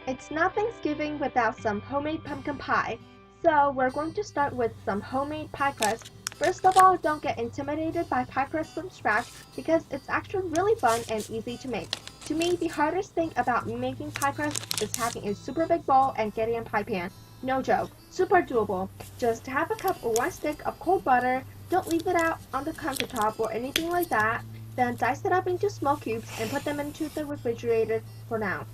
It's not Thanksgiving without some homemade pumpkin pie, so we're going to start with some homemade pie crust. First of all, don't get intimidated by pie crust from scratch because it's actually really fun and easy to make. To me, the hardest thing about making pie crust is having a super big bowl and getting a pie pan. No joke, super doable. Just have a cup or one stick of cold butter, don't leave it out on the countertop or anything like that, then dice it up into small cubes and put them into the refrigerator for now.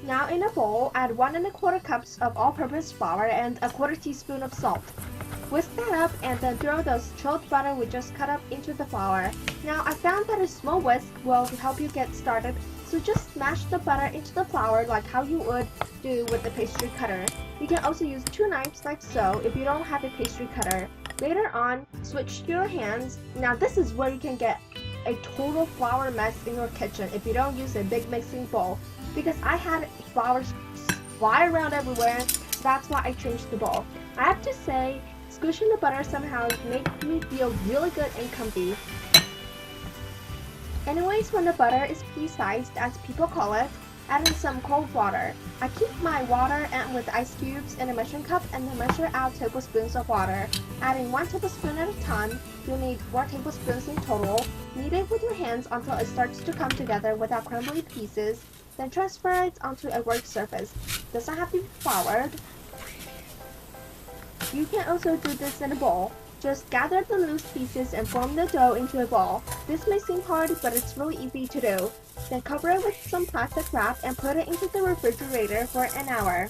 Now in a bowl, add 1 1/4 cups of all-purpose flour and a 1/4 teaspoon of salt. Whisk that up and then throw those chilled butter we just cut up into the flour. Now I found that a small whisk will help you get started, so just smash the butter into the flour like how you would do with the pastry cutter. You can also use 2 knives like so if you don't have a pastry cutter. Later on, switch to your hands. Now this is where you can get a total flour mess in your kitchen if you don't use a big mixing bowl, because I had flour fly around everywhere, so that's why I changed the bowl. I have to say, squishing the butter somehow made me feel really good and comfy. Anyways, when the butter is pea-sized, as people call it, add in some cold water. I keep my water and with ice cubes in a measuring cup and then measure out tablespoons of water. Adding 1 tablespoon at a time, you'll need 4 tablespoons in total. Knead it with your hands until it starts to come together without crumbly pieces. Then transfer it onto a work surface. Doesn't have to be floured. You can also do this in a bowl. Just gather the loose pieces and form the dough into a ball. This may seem hard, but it's really easy to do. Then cover it with some plastic wrap and put it into the refrigerator for an hour.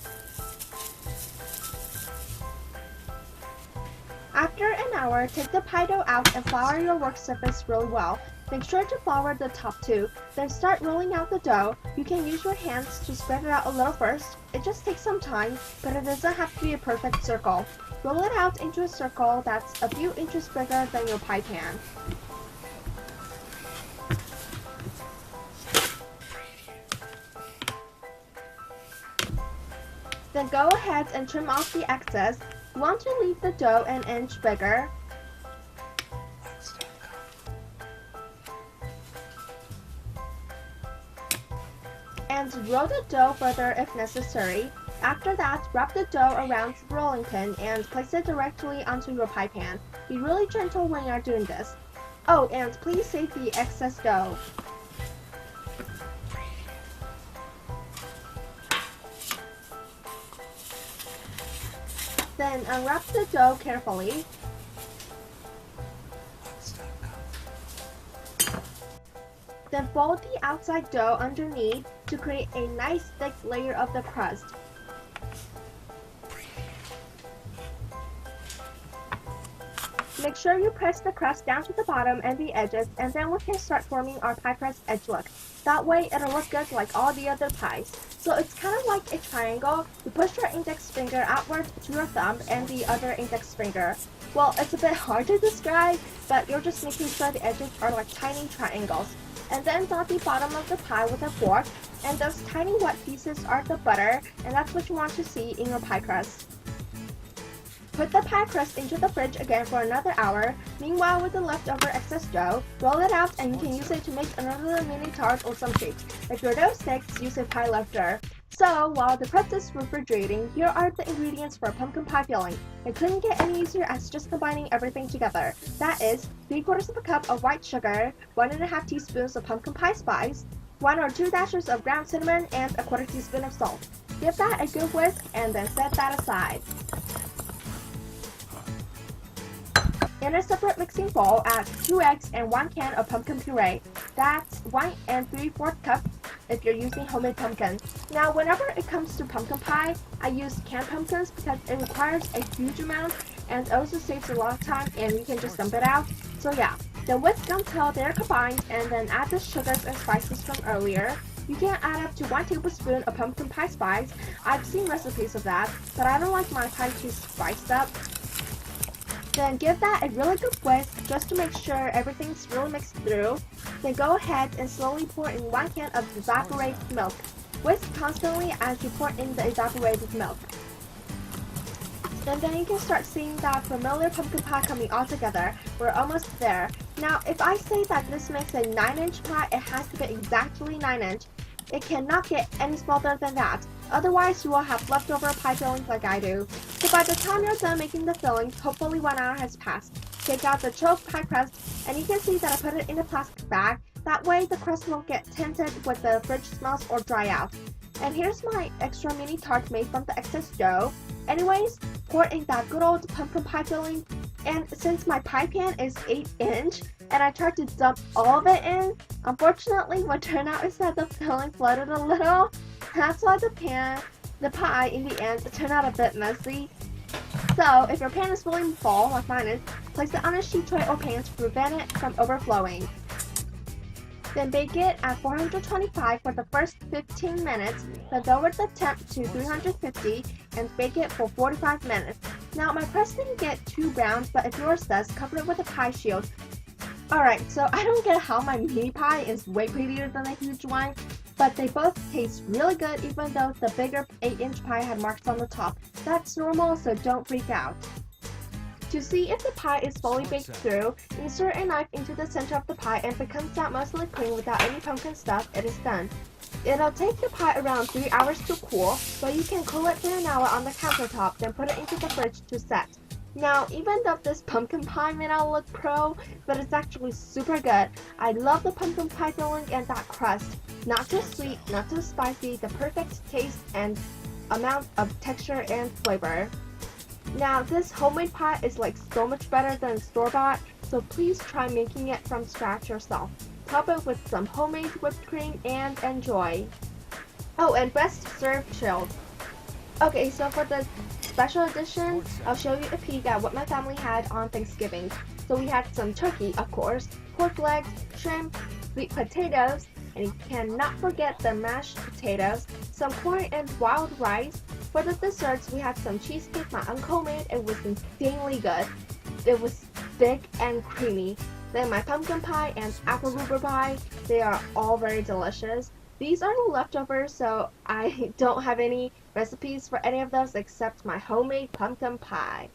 After an hour, take the pie dough out and flour your work surface really well. Make sure to flour the top too. Then start rolling out the dough. You can use your hands to spread it out a little first. It just takes some time, but it doesn't have to be a perfect circle. Roll it out into a circle that's a few inches bigger than your pie pan. Then go ahead and trim off the excess. You want to leave the dough an inch bigger. And roll the dough further if necessary. After that, wrap the dough around the rolling pin and place it directly onto your pie pan. Be really gentle when you're doing this. Oh, and please save the excess dough. Then unwrap the dough carefully. Then fold the outside dough underneath to create a nice thick layer of the crust. Make sure you press the crust down to the bottom and the edges, and then we can start forming our pie crust edge look. That way it'll look good like all the other pies. So it's kind of like a triangle. You push your index finger outward to your thumb and the other index finger. Well, it's a bit hard to describe, but you're just making sure the edges are like tiny triangles. And then dot the bottom of the pie with a fork, and those tiny wet pieces are the butter, and that's what you want to see in your pie crust. Put the pie crust into the fridge again for another hour. Meanwhile, with the leftover excess dough, roll it out and you can use it to make another mini tart or some treat. If your dough sticks, use a pie lifter. So, while the crust is refrigerating, here are the ingredients for pumpkin pie filling. It couldn't get any easier as just combining everything together. That is, 3/4 of a cup of white sugar, 1 1/2 teaspoons of pumpkin pie spice, 1 or 2 dashes of ground cinnamon, and a 1/4 teaspoon of salt. Give that a good whisk and then set that aside. In a separate mixing bowl, add 2 eggs and 1 can of pumpkin puree. That's 1 3/4 cups if you're using homemade pumpkin. Now, whenever it comes to pumpkin pie, I use canned pumpkins because it requires a huge amount and also saves a lot of time and you can just dump it out. So yeah, then whisk until they're combined and then add the sugars and spices from earlier. You can add up to 1 tablespoon of pumpkin pie spice. I've seen recipes of that, but I don't like my pie too spiced up. Then give that a really good whisk just to make sure everything's really mixed through. Then go ahead and slowly pour in 1 can of evaporated milk. Whisk constantly as you pour in the evaporated milk. And then you can start seeing that familiar pumpkin pie coming all together. We're almost there. Now, if I say that this makes a 9-inch pie, it has to be exactly 9 inch. It cannot get any smaller than that. Otherwise, you will have leftover pie fillings like I do. So by the time you're done making the fillings, hopefully 1 hour has passed. Take out the choked pie crust, and you can see that I put it in a plastic bag. That way the crust won't get tinted with the fridge smells or dry out. And here's my extra mini tart made from the excess dough. Anyways, pour in that good old pumpkin pie filling. And since my pie pan is 8-inch, and I tried to dump all of it in, unfortunately what turned out is that the filling floated a little. That's why the pie in the end turned out a bit messy. So if your pan is fully full, like mine is, place it on a sheet tray or pan to prevent it from overflowing. Then bake it at 425 for the first 15 minutes, then lower the temp to 350 and bake it for 45 minutes. Now my crust didn't get too brown, but if yours does, cover it with a pie shield. Alright, so I don't get how my mini pie is way prettier than a huge one, but they both taste really good even though the bigger 8-inch pie had marks on the top. That's normal, so don't freak out. To see if the pie is fully baked through, insert a knife into the center of the pie and if it comes out mostly clean without any pumpkin stuff, it is done. It'll take the pie around 3 hours to cool, but you can cool it for an hour on the countertop, then put it into the fridge to set. Now, even though this pumpkin pie may not look pro, but it's actually super good. I love the pumpkin pie filling and that crust. Not too sweet, not too spicy, the perfect taste and amount of texture and flavor. Now, this homemade pie is like so much better than store-bought, so please try making it from scratch yourself. Top it with some homemade whipped cream and enjoy. Oh, and best served chilled. Okay, so for the special edition, I'll show you a peek at what my family had on Thanksgiving. So we had some turkey, of course, pork legs, shrimp, sweet potatoes, and you cannot forget the mashed potatoes, some corn and wild rice. For the desserts, we had some cheesecake my uncle made. It was insanely good. It was thick and creamy. Then my pumpkin pie and apple rhubarb pie, they are all very delicious. These are the leftovers, so I don't have any recipes for any of those except my homemade pumpkin pie.